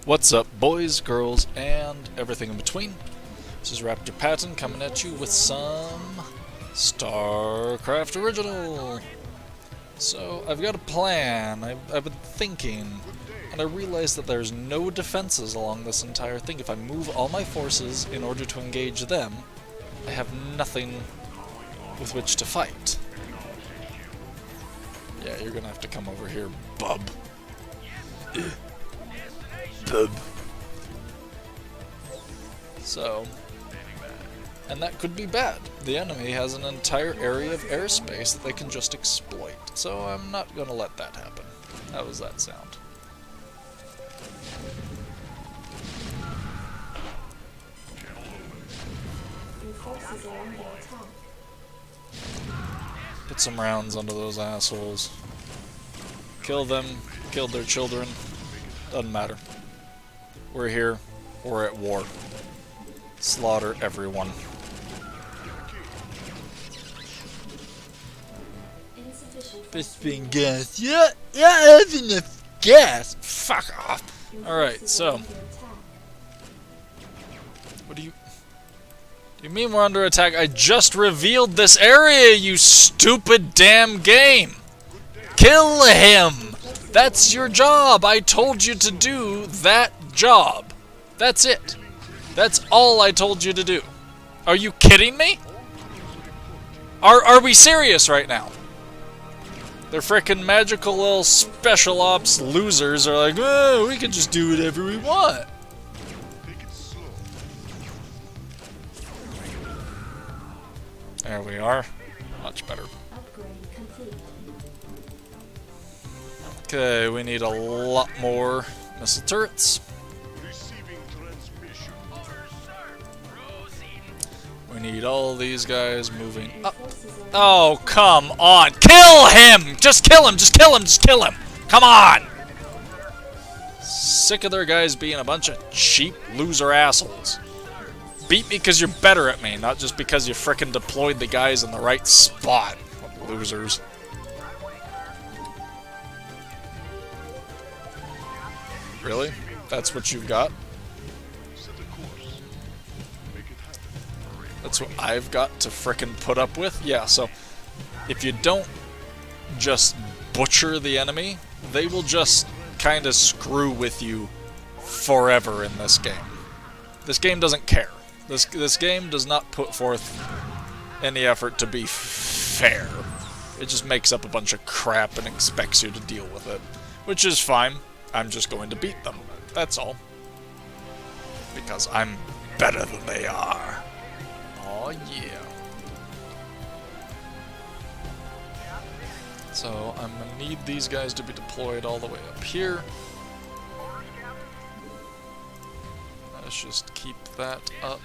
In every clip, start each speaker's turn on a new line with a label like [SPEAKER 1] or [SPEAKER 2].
[SPEAKER 1] What's up, boys, girls, and everything in between? This is Raptor Patton coming at you with some Starcraft Original. So, I've got a plan. I've been thinking, and I realized that there's no defenses along this entire thing. If I move all my forces in order to engage them, I have nothing with which to fight. Yeah, you're gonna have to come over here, bub. Bub. So, and that could be bad. The enemy has an entire area of airspace that they can just exploit. So I'm not gonna let that happen. How does that sound? Put some rounds onto those assholes. Kill them, kill their children. Doesn't matter. We're here, we're at war. Slaughter everyone. Fist-being gas. Yeah, I have enough gas. Fuck off. Alright, so. What do you mean we're under attack? I just revealed this area, you stupid damn game! Kill him! That's your job! I told you to do that job. That's it. That's all I told you to do. Are you kidding me? Are we serious right now? They're frickin' magical little special ops losers are like, oh, we can just do whatever we want. There we are. Much better. Okay, we need a lot more missile turrets. We need all these guys moving up. Oh, come on. Kill him! Just kill him! Just kill him! Just kill him! Come on! Sick of their guys being a bunch of cheap loser assholes. Beat me because you're better at me, not just because you frickin' deployed the guys in the right spot. Losers. Really? That's what you've got? That's what I've got to frickin' put up with? Yeah, so if you don't just butcher the enemy, they will just kinda screw with you forever in this game. This game doesn't care. This game does not put forth any effort to be fair. It just makes up a bunch of crap and expects you to deal with it. Which is fine. I'm just going to beat them. That's all. Because I'm better than they are. Oh yeah. So I'm gonna need these guys to be deployed all the way up here. Let's just keep that up.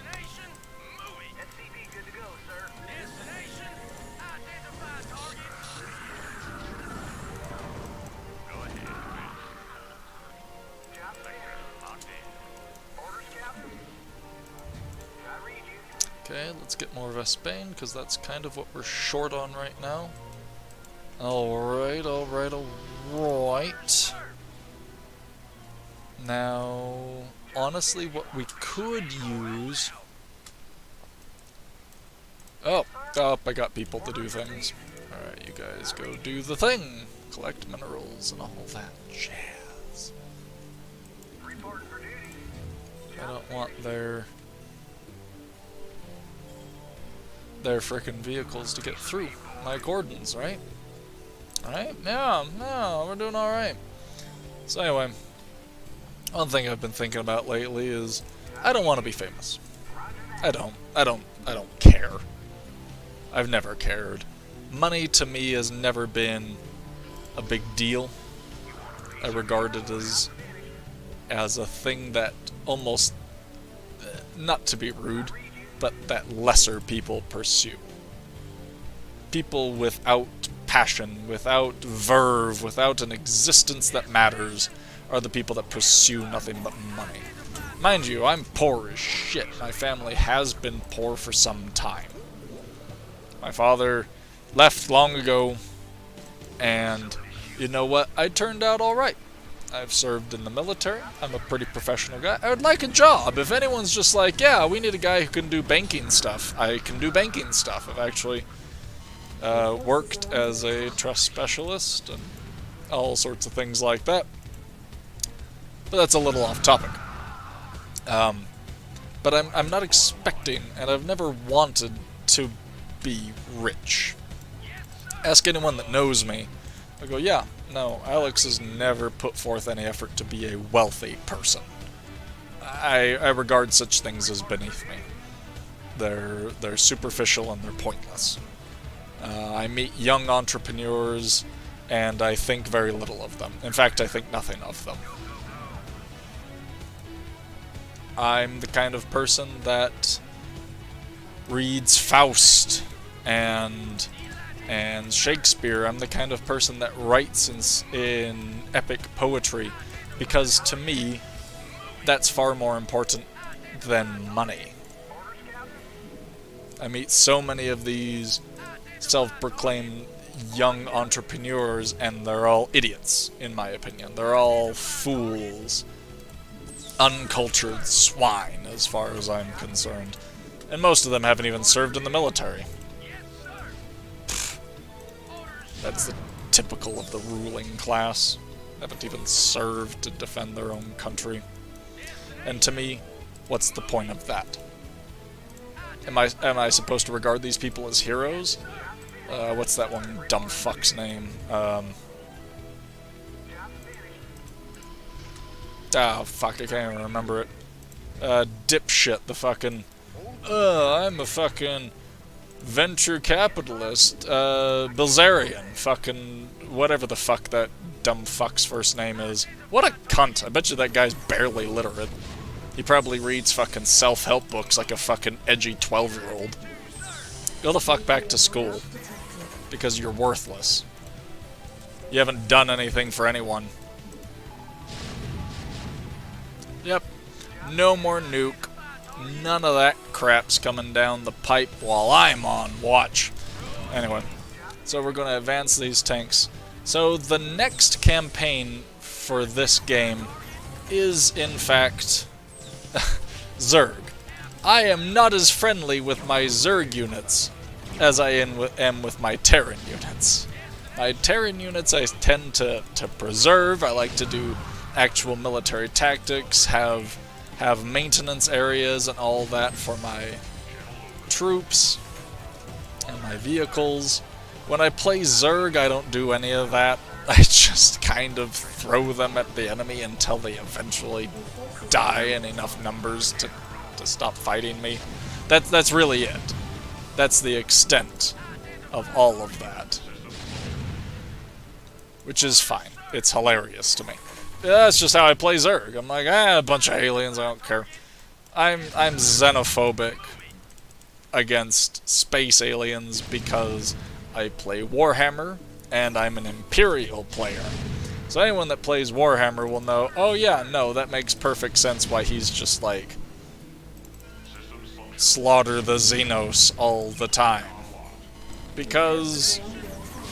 [SPEAKER 1] Okay, let's get more Vespain, because that's kind of what we're short on right now. Alright, alright, alright. Now, honestly, what we could use... Oh, I got people to do things. Alright, you guys go do the thing. Collect minerals and all that jazz. I don't want their frickin' vehicles to get through my cordons, right? Alright? Yeah, we're doing alright. So anyway, one thing I've been thinking about lately is I don't want to be famous. I don't care. I've never cared. Money to me has never been a big deal. I regard it as a thing that almost, not to be rude, but that lesser people pursue. People without passion, without verve, without an existence that matters, are the people that pursue nothing but money. Mind you, I'm poor as shit. My family has been poor for some time. My father left long ago, and you know what? I turned out alright. I've served in the military. I'm a pretty professional guy. I would like a job. If anyone's just like, yeah, we need a guy who can do banking stuff, I can do banking stuff. I've actually worked as a trust specialist and all sorts of things like that. But that's a little off topic. But I'm not expecting, and I've never wanted to be rich. Ask anyone that knows me. I go, yeah, no, Alex has never put forth any effort to be a wealthy person. I regard such things as beneath me. They're superficial and they're pointless. I meet young entrepreneurs, and I think very little of them. In fact, I think nothing of them. I'm the kind of person that reads Faust and Shakespeare. I'm the kind of person that writes in epic poetry, because to me, that's far more important than money. I meet so many of these self-proclaimed young entrepreneurs, and they're all idiots, in my opinion. They're all fools. Uncultured swine, as far as I'm concerned. And most of them haven't even served in the military. That's the typical of the ruling class. Haven't even served to defend their own country. And to me, what's the point of that? Am I supposed to regard these people as heroes? What's that one dumb fuck's name? Fuck, I can't even remember it. Dipshit, the fucking... I'm a fucking venture capitalist. Bilzerian. Fucking... whatever the fuck that dumb fuck's first name is. What a cunt. I bet you that guy's barely literate. He probably reads fucking self-help books like a fucking edgy 12-year-old. Go the fuck back to school. Because you're worthless. You haven't done anything for anyone. Yep. No more nuke. None of that crap's coming down the pipe while I'm on watch. Anyway. So we're going to advance these tanks. So the next campaign for this game is, in fact, Zerg. I am not as friendly with my Zerg units as I am with my Terran units. My Terran units I tend to preserve. I like to do actual military tactics, have maintenance areas and all that for my troops and my vehicles. When I play Zerg, I don't do any of that. I just kind of throw them at the enemy until they eventually die in enough numbers to stop fighting me. That's really it. That's the extent of all of that. Which is fine. It's hilarious to me. That's just how I play Zerg. I'm like, a bunch of aliens, I don't care. I'm xenophobic against space aliens because I play Warhammer, and I'm an Imperial player. So anyone that plays Warhammer will know, oh yeah, no, that makes perfect sense why he's just like, slaughter the Xenos all the time. Because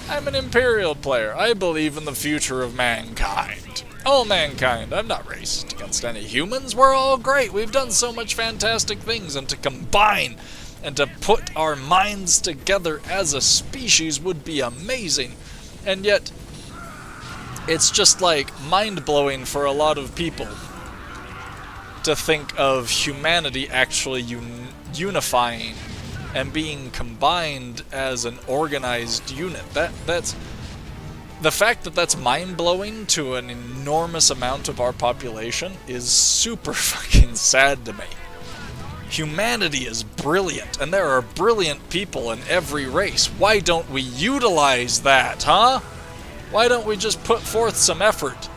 [SPEAKER 1] I'm an Imperial player. I believe in the future of mankind. All mankind. I'm not racist against any humans. We're all great. We've done so much fantastic things, and to combine and to put our minds together as a species would be amazing. And yet, it's just like mind-blowing for a lot of people to think of humanity actually unifying and being combined as an organized unit. That's the fact that that's mind-blowing to an enormous amount of our population is super fucking sad to me. Humanity is brilliant, and there are brilliant people in every race. Why don't we utilize that, huh? Why don't we just put forth some effort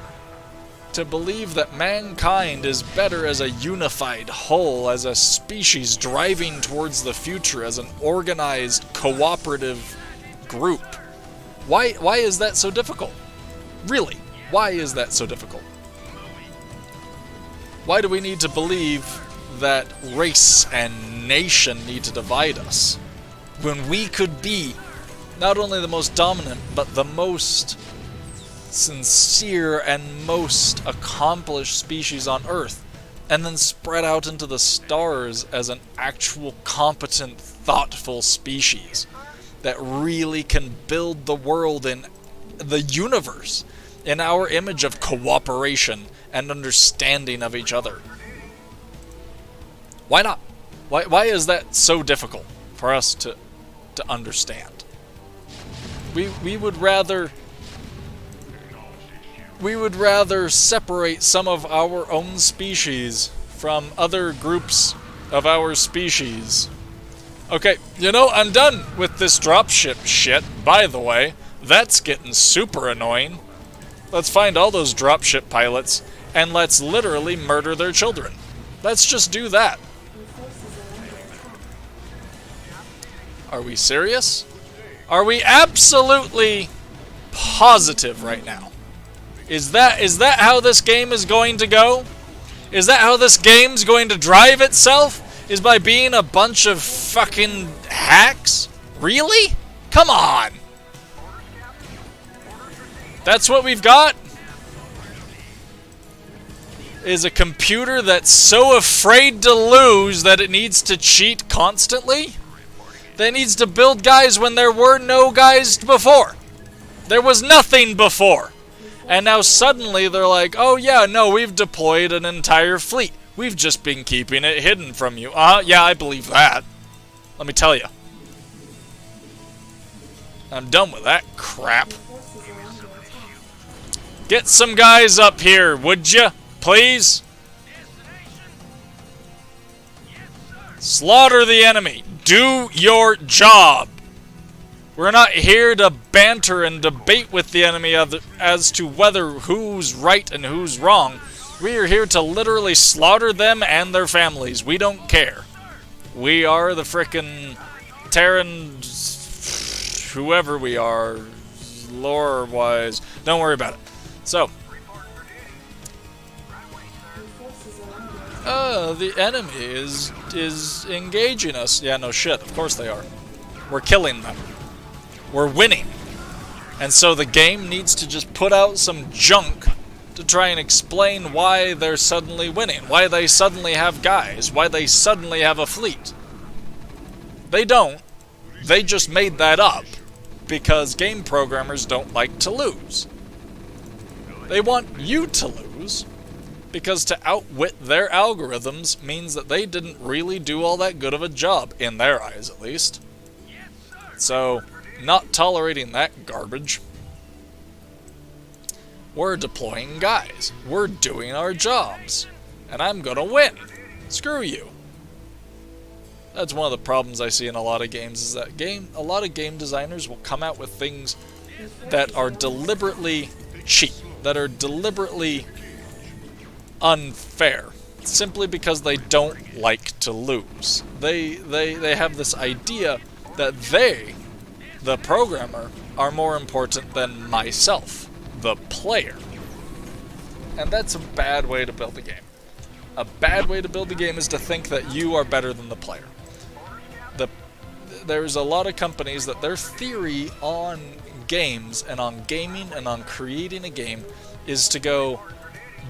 [SPEAKER 1] to believe that mankind is better as a unified whole, as a species driving towards the future, as an organized, cooperative group? Why is that so difficult? Really, why is that so difficult? Why do we need to believe that race and nation need to divide us, when we could be not only the most dominant, but the most sincere and most accomplished species on Earth, and then spread out into the stars as an actual competent, thoughtful species that really can build the world in the universe in our image of cooperation and understanding of each other. Why not? Why is that so difficult for us to understand? We would rather separate some of our own species from other groups of our species. Okay, you know, I'm done with this dropship shit, by the way. That's getting super annoying. Let's find all those dropship pilots, and let's literally murder their children. Let's just do that. Are we serious? Are we absolutely positive right now? Is that how this game is going to go? Is that how this game's going to drive itself? Is by being a bunch of fucking hacks? Really? Come on! That's what we've got? Is a computer that's so afraid to lose that it needs to cheat constantly? That it needs to build guys when there were no guys before. There was nothing before. And now suddenly they're like, oh yeah, no, we've deployed an entire fleet. We've just been keeping it hidden from you. Yeah, I believe that. Let me tell you. I'm done with that crap. Get some guys up here, would you? Please? Slaughter the enemy. Do your job. We're not here to banter and debate with the enemy as to whether who's right and who's wrong. We are here to literally slaughter them and their families. We don't care. We are the frickin' Terran, whoever we are, lore-wise. Don't worry about it. So. The enemy is engaging us. Yeah, no shit. Of course they are. We're killing them. We're winning. And so the game needs to just put out some junk to try and explain why they're suddenly winning, why they suddenly have guys, why they suddenly have a fleet. They don't. They just made that up because game programmers don't like to lose. They want you to lose because to outwit their algorithms means that they didn't really do all that good of a job, in their eyes at least. So, not tolerating that garbage. We're deploying guys. We're doing our jobs. And I'm gonna win. Screw you. That's one of the problems I see in a lot of games, is that a lot of game designers will come out with things that are deliberately cheap, that are deliberately unfair, simply because they don't like to lose. They have this idea that they, the programmer, are more important than myself, the player. And that's a bad way to build a game. A bad way to build a game is to think that you are better than the player. There's a lot of companies that their theory on games and on gaming and on creating a game is to go,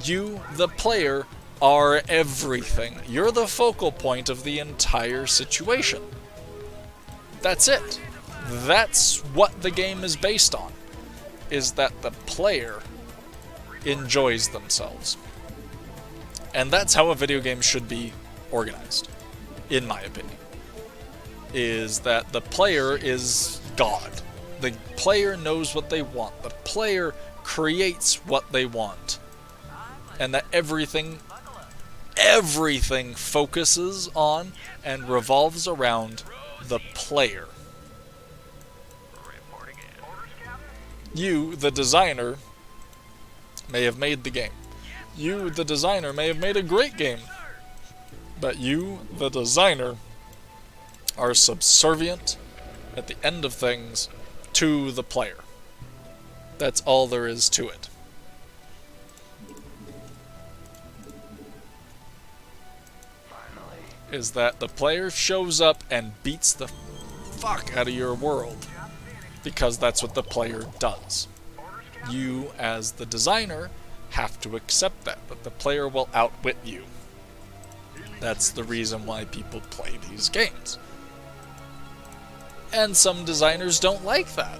[SPEAKER 1] you, the player, are everything. You're the focal point of the entire situation. That's it. That's what the game is based on, is that the player enjoys themselves. And that's how a video game should be organized, in my opinion. Is that the player is God. The player knows what they want. The player creates what they want. And that everything focuses on and revolves around the player. You, the designer, may have made the game. You, the designer, may have made a great game. But you, the designer, are subservient, at the end of things, to the player. That's all there is to it. Is that the player shows up and beats the fuck out of your world, because that's what the player does. you, as the designer, have to accept that the player will outwit you. That's the reason why people play these games. And some designers don't like that.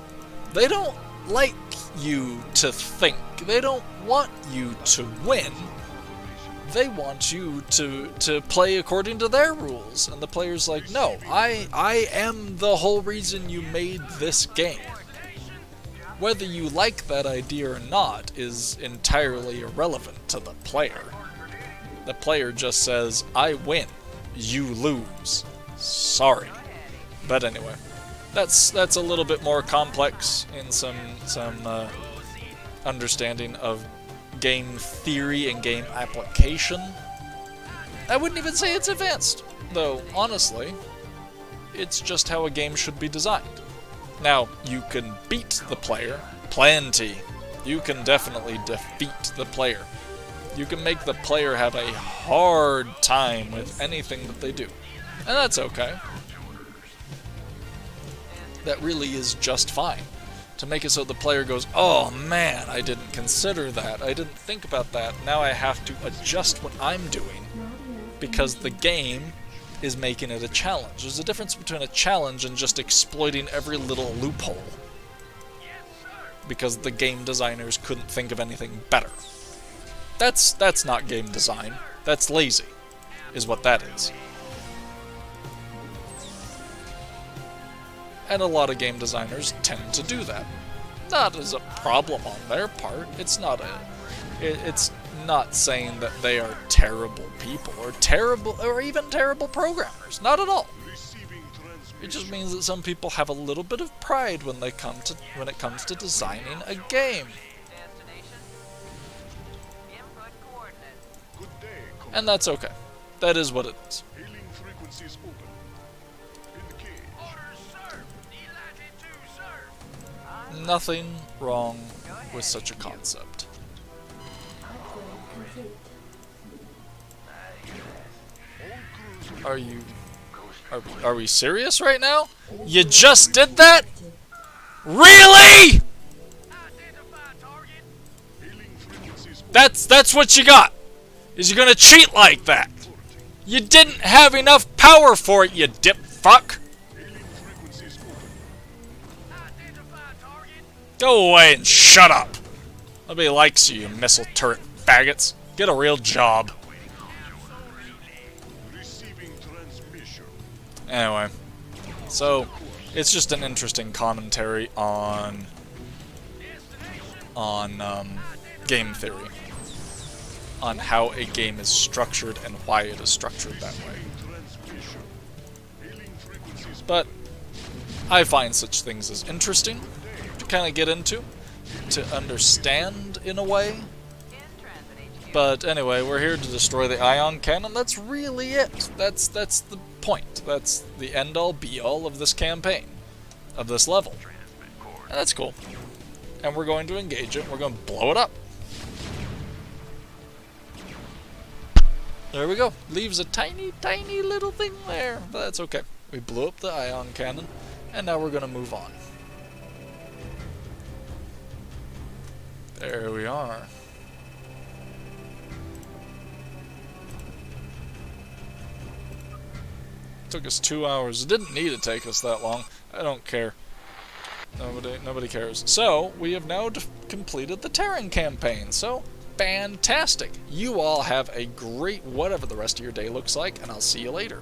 [SPEAKER 1] They don't like you to think. They don't want you to win. They want you to play according to their rules. And the player's like, no, I am the whole reason you made this game. Whether you like that idea or not is entirely irrelevant to the player. The player just says, I win, you lose. Sorry. But anyway, that's a little bit more complex in some understanding of game theory and game application. I wouldn't even say it's advanced, though honestly, it's just how a game should be designed. Now, you can beat the player, plenty. You can definitely defeat the player. You can make the player have a hard time with anything that they do. And that's okay. That really is just fine. To make it so the player goes, oh man, I didn't consider that, I didn't think about that, now I have to adjust what I'm doing because the game is making it a challenge. There's a difference between a challenge and just exploiting every little loophole because the game designers couldn't think of anything better. That's not game design. That's lazy, is what that is. And a lot of game designers tend to do that. Not as a problem on their part. It's not saying that they are terrible people or even terrible programmers. Not at all. It just means that some people have a little bit of pride when it comes to designing a game. And that's okay. That is what it is. Nothing wrong with such a concept. Are we serious right now? You just did that? Really? That's what you got. Is you're gonna cheat like that? You didn't have enough power for it, you dip fuck. Go away and shut up. Nobody likes you, you missile turret faggots. Get a real job. Anyway, so it's just an interesting commentary on game theory, on how a game is structured and why it is structured that way. But I find such things as interesting to kind of get into, to understand in a way. But anyway, we're here to destroy the ion cannon. That's really it. That's the point. That's the end-all, be-all of this campaign, of this level. And that's cool. And we're going to engage it. We're going to blow it up. There we go. Leaves a tiny, tiny little thing there. But that's okay. We blew up the ion cannon, and now we're going to move on. There we are. Took us 2 hours. It didn't need to take us that long. I don't care. Nobody cares. So, we have now completed the Terran campaign. So, fantastic. You all have a great whatever the rest of your day looks like, and I'll see you later.